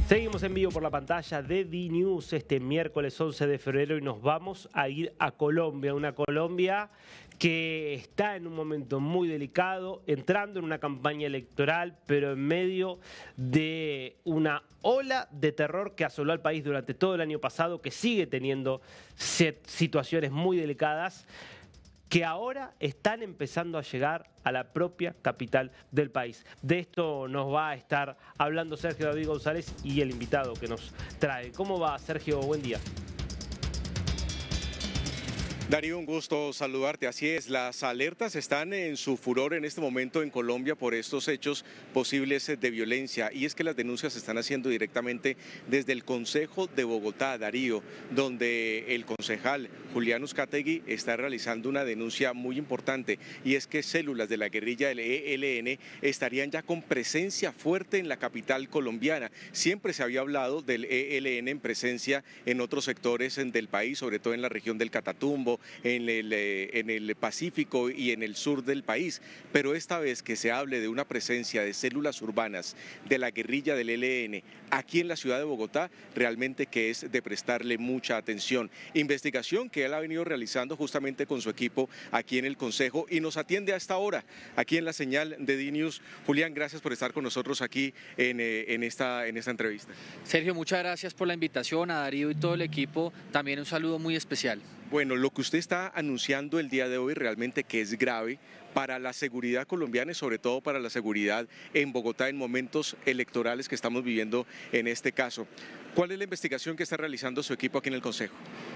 Seguimos en vivo por la pantalla de DNews este miércoles 11 de febrero y nos vamos a ir a Colombia, una Colombia que está en un momento muy delicado, entrando en una campaña electoral, pero en medio de una ola de terror que asoló al país durante todo el año pasado, que sigue teniendo situaciones muy delicadas, que ahora están empezando a llegar a la propia capital del país. De esto nos va a estar hablando Sergio David González y el invitado que nos trae. ¿Cómo va, Sergio? Buen día. Darío, un gusto saludarte. Así es, las alertas están en su furor en este momento en Colombia por estos hechos posibles de violencia, y es que las denuncias se están haciendo directamente desde el Consejo de Bogotá, Darío, donde el concejal Julián Uzcategui está realizando una denuncia muy importante, y es que células de la guerrilla del ELN estarían ya con presencia fuerte en la capital colombiana. Siempre se había hablado del ELN en presencia en otros sectores del país, sobre todo en la región del Catatumbo, en el Pacífico y en el sur del país, pero esta vez que se hable de una presencia de células urbanas de la guerrilla del ELN aquí en la ciudad de Bogotá, realmente que es de prestarle mucha atención. Investigación que él ha venido realizando justamente con su equipo aquí en el Consejo, y nos atiende a esta hora aquí en la señal de DNews. Julián, gracias por estar con nosotros aquí en esta entrevista. Sergio, muchas gracias por la invitación, a Darío y todo el equipo, también un saludo muy especial. Bueno, lo que usted está anunciando el día de hoy realmente que es grave para la seguridad colombiana y sobre todo para la seguridad en Bogotá en momentos electorales que estamos viviendo en este caso. ¿Cuál es la investigación que está realizando su equipo aquí en el Consejo?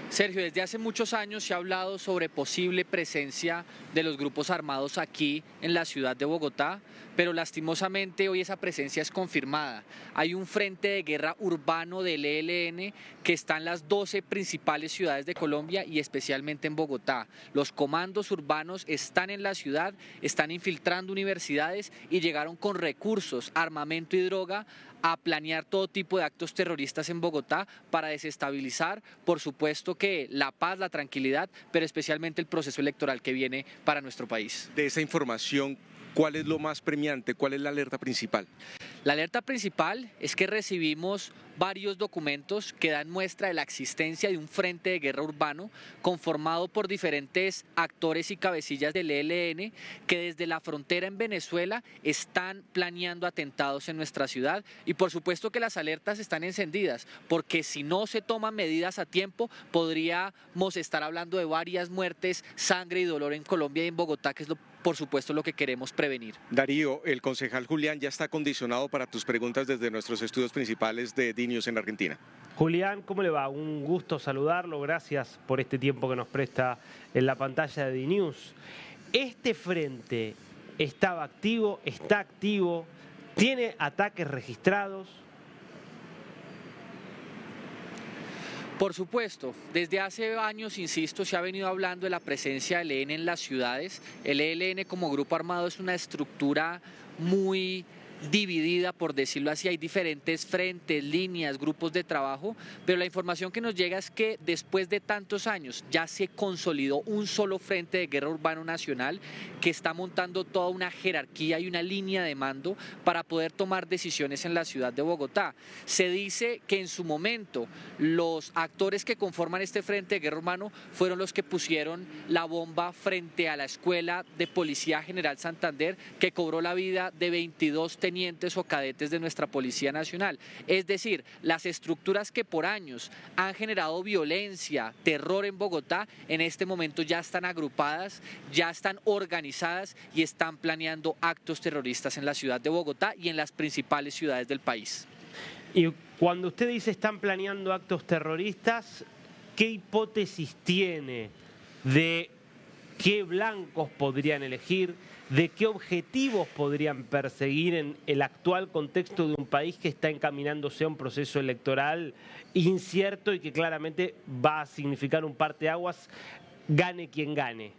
Sergio, desde hace muchos años se ha hablado sobre posible presencia de los grupos armados aquí en la ciudad de Bogotá, pero lastimosamente hoy esa presencia es confirmada. Hay un frente de guerra urbano del ELN que está en las 12 principales ciudades de Colombia y especialmente en Bogotá. Los comandos urbanos están en la ciudad, están infiltrando universidades y llegaron con recursos, armamento y droga a planear todo tipo de actos terroristas en Bogotá para desestabilizar, por supuesto, que la paz, la tranquilidad, pero especialmente el proceso electoral que viene para nuestro país. De esa información, ¿cuál es lo más premiante? ¿Cuál es la alerta principal? La alerta principal es que recibimos varios documentos que dan muestra de la existencia de un frente de guerra urbano conformado por diferentes actores y cabecillas del ELN que desde la frontera en Venezuela están planeando atentados en nuestra ciudad, y por supuesto que las alertas están encendidas porque si no se toman medidas a tiempo podríamos estar hablando de varias muertes, sangre y dolor en Colombia y en Bogotá, que es por supuesto lo que queremos prevenir. Darío, el concejal Julián ya está condicionado para tus preguntas desde nuestros estudios principales de DNews en Argentina. Julián, ¿cómo le va? Un gusto saludarlo, gracias por este tiempo que nos presta en la pantalla de DNews. ¿Este frente estaba activo, está activo, tiene ataques registrados? Por supuesto, desde hace años, insisto, se ha venido hablando de la presencia del ELN en las ciudades. El ELN como grupo armado es una estructura muy dividida, por decirlo así. Hay diferentes frentes, líneas, grupos de trabajo, pero la información que nos llega es que después de tantos años ya se consolidó un solo frente de guerra urbano nacional que está montando toda una jerarquía y una línea de mando para poder tomar decisiones en la ciudad de Bogotá. Se dice que en su momento los actores que conforman este frente de guerra urbano fueron los que pusieron la bomba frente a la Escuela de Policía General Santander, que cobró la vida de 22 tenientes o cadetes de nuestra Policía Nacional. Es decir, las estructuras que por años han generado violencia, terror en Bogotá, en este momento ya están agrupadas, ya están organizadas y están planeando actos terroristas en la ciudad de Bogotá y en las principales ciudades del país. Y cuando usted dice están planeando actos terroristas, ¿qué hipótesis tiene de qué blancos podrían elegir, de qué objetivos podrían perseguir en el actual contexto de un país que está encaminándose a un proceso electoral incierto y que claramente va a significar un parteaguas, gane quien gane?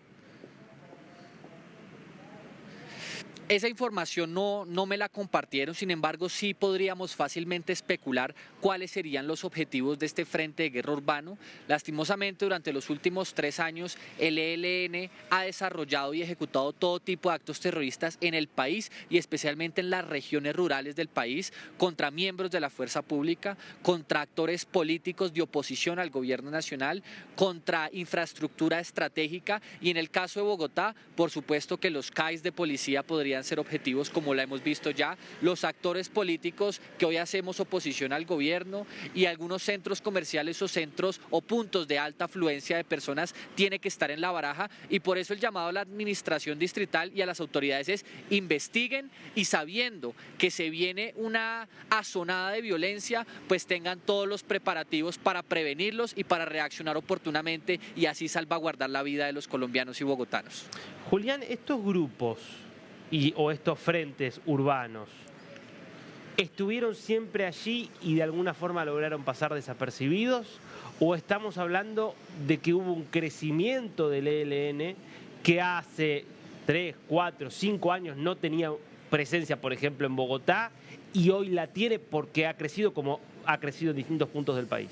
Esa información no me la compartieron, sin embargo sí podríamos fácilmente especular cuáles serían los objetivos de este frente de guerra urbano. Lastimosamente durante los últimos 3 años el ELN ha desarrollado y ejecutado todo tipo de actos terroristas en el país y especialmente en las regiones rurales del país contra miembros de la fuerza pública, contra actores políticos de oposición al gobierno nacional, contra infraestructura estratégica y en el caso de Bogotá, por supuesto que los CAIs de policía podrían ser objetivos como la hemos visto ya, los actores políticos que hoy hacemos oposición al gobierno y algunos centros comerciales o centros o puntos de alta afluencia de personas tiene que estar en la baraja y por eso el llamado a la administración distrital y a las autoridades es investiguen y sabiendo que se viene una azonada de violencia, pues tengan todos los preparativos para prevenirlos y para reaccionar oportunamente y así salvaguardar la vida de los colombianos y bogotanos. Julián, estos grupos o estos frentes urbanos, ¿estuvieron siempre allí y de alguna forma lograron pasar desapercibidos? ¿O estamos hablando de que hubo un crecimiento del ELN que hace 3, 4, 5 años no tenía presencia, por ejemplo, en Bogotá y hoy la tiene porque ha crecido como ha crecido en distintos puntos del país?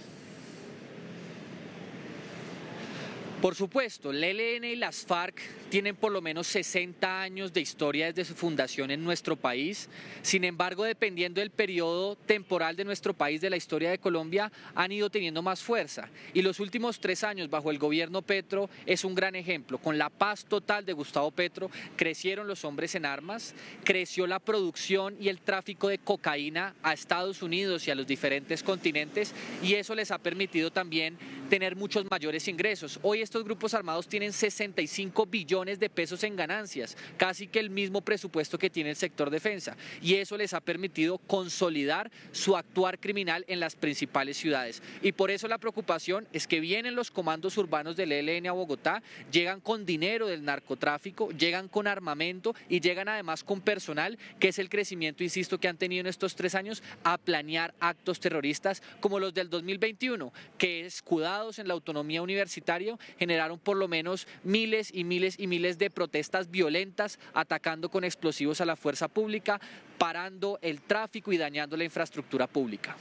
Por supuesto, el ELN y las FARC tienen por lo menos 60 años de historia desde su fundación en nuestro país. Sin embargo, dependiendo del periodo temporal de nuestro país, de la historia de Colombia, han ido teniendo más fuerza. Y los últimos 3 años bajo el gobierno Petro es un gran ejemplo. Con la paz total de Gustavo Petro, crecieron los hombres en armas, creció la producción y el tráfico de cocaína a Estados Unidos y a los diferentes continentes, y eso les ha permitido también tener muchos mayores ingresos. Hoy estos grupos armados tienen 65 billones de pesos en ganancias, casi que el mismo presupuesto que tiene el sector defensa, y eso les ha permitido consolidar su actuar criminal en las principales ciudades. Y por eso la preocupación es que vienen los comandos urbanos del ELN a Bogotá, llegan con dinero del narcotráfico, llegan con armamento y llegan además con personal, que es el crecimiento, insisto, que han tenido en estos 3 años a planear actos terroristas como los del 2021, que escudados en la autonomía universitaria generaron por lo menos miles y miles y miles de protestas violentas, atacando con explosivos a la fuerza pública, parando el tráfico y dañando la infraestructura pública.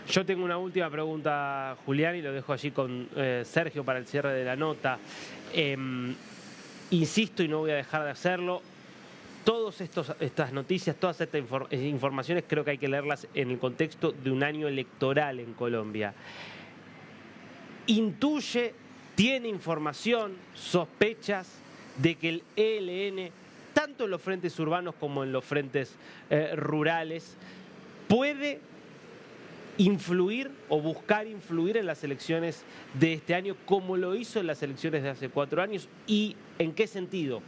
Yo tengo una última pregunta, Julián, y lo dejo allí con Sergio para el cierre de la nota. Insisto y no voy a dejar de hacerlo. Todas estas noticias, todas estas informaciones creo que hay que leerlas en el contexto de un año electoral en Colombia. Intuye, tiene información, sospechas de que el ELN, tanto en los frentes urbanos como en los frentes rurales, puede influir o buscar influir en las elecciones de este año como lo hizo en las elecciones de hace 4 años. ¿Y en qué sentido?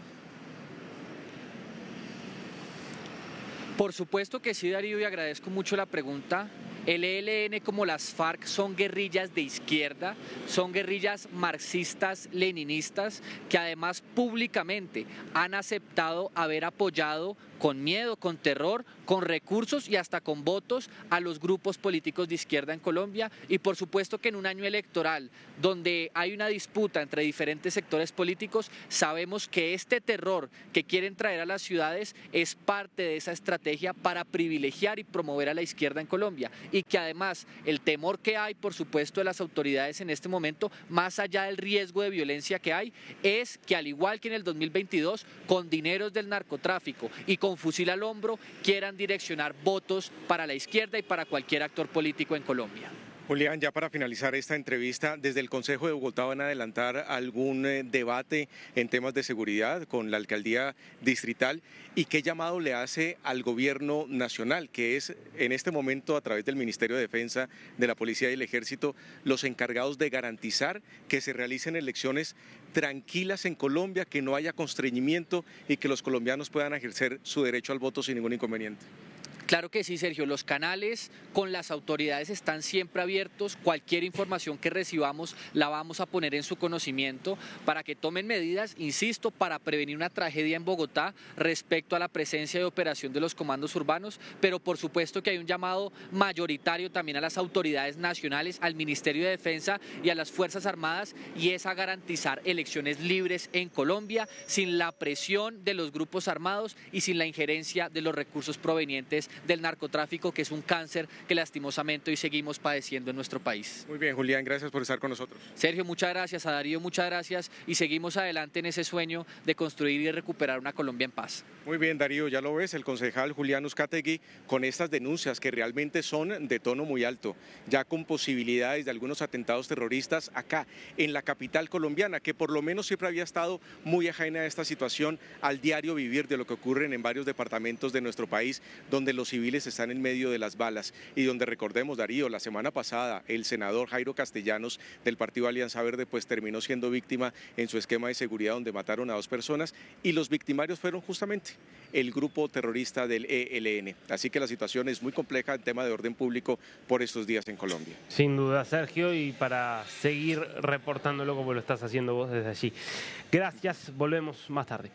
Por supuesto que sí, Darío, y agradezco mucho la pregunta. El ELN, como las FARC, son guerrillas de izquierda, son guerrillas marxistas, leninistas, que además públicamente han aceptado haber apoyado con miedo, con terror, con recursos y hasta con votos a los grupos políticos de izquierda en Colombia. Y por supuesto que en un año electoral donde hay una disputa entre diferentes sectores políticos, sabemos que este terror que quieren traer a las ciudades es parte de esa estrategia para privilegiar y promover a la izquierda en Colombia, y que además el temor que hay, por supuesto, de las autoridades en este momento, más allá del riesgo de violencia que hay, es que al igual que en el 2022, con dineros del narcotráfico y con fusil al hombro, quieran direccionar votos para la izquierda y para cualquier actor político en Colombia. Julián, ya para finalizar esta entrevista, desde el Consejo de Bogotá van a adelantar algún debate en temas de seguridad con la alcaldía distrital, y qué llamado le hace al gobierno nacional, que es en este momento a través del Ministerio de Defensa, de la Policía y el Ejército, los encargados de garantizar que se realicen elecciones tranquilas en Colombia, que no haya constreñimiento y que los colombianos puedan ejercer su derecho al voto sin ningún inconveniente. Claro que sí, Sergio, los canales con las autoridades están siempre abiertos, cualquier información que recibamos la vamos a poner en su conocimiento para que tomen medidas, insisto, para prevenir una tragedia en Bogotá respecto a la presencia y operación de los comandos urbanos, pero por supuesto que hay un llamado mayoritario también a las autoridades nacionales, al Ministerio de Defensa y a las Fuerzas Armadas, y es a garantizar elecciones libres en Colombia sin la presión de los grupos armados y sin la injerencia de los recursos provenientes del narcotráfico, que es un cáncer que lastimosamente hoy seguimos padeciendo en nuestro país. Muy bien, Julián, gracias por estar con nosotros. Sergio, muchas gracias, a Darío, muchas gracias, y seguimos adelante en ese sueño de construir y recuperar una Colombia en paz. Muy bien, Darío, ya lo ves, el concejal Julián Uzcategui con estas denuncias que realmente son de tono muy alto, ya con posibilidades de algunos atentados terroristas acá en la capital colombiana, que por lo menos siempre había estado muy ajena a esta situación, al diario vivir de lo que ocurre en varios departamentos de nuestro país, donde los civiles están en medio de las balas y donde, recordemos, Darío, la semana pasada el senador Jairo Castellanos del partido Alianza Verde pues terminó siendo víctima en su esquema de seguridad donde mataron a 2 personas y los victimarios fueron justamente el grupo terrorista del ELN. Así que la situación es muy compleja en tema de orden público por estos días en Colombia. Sin duda, Sergio, y para seguir reportándolo como lo estás haciendo vos desde allí. Gracias, volvemos más tarde.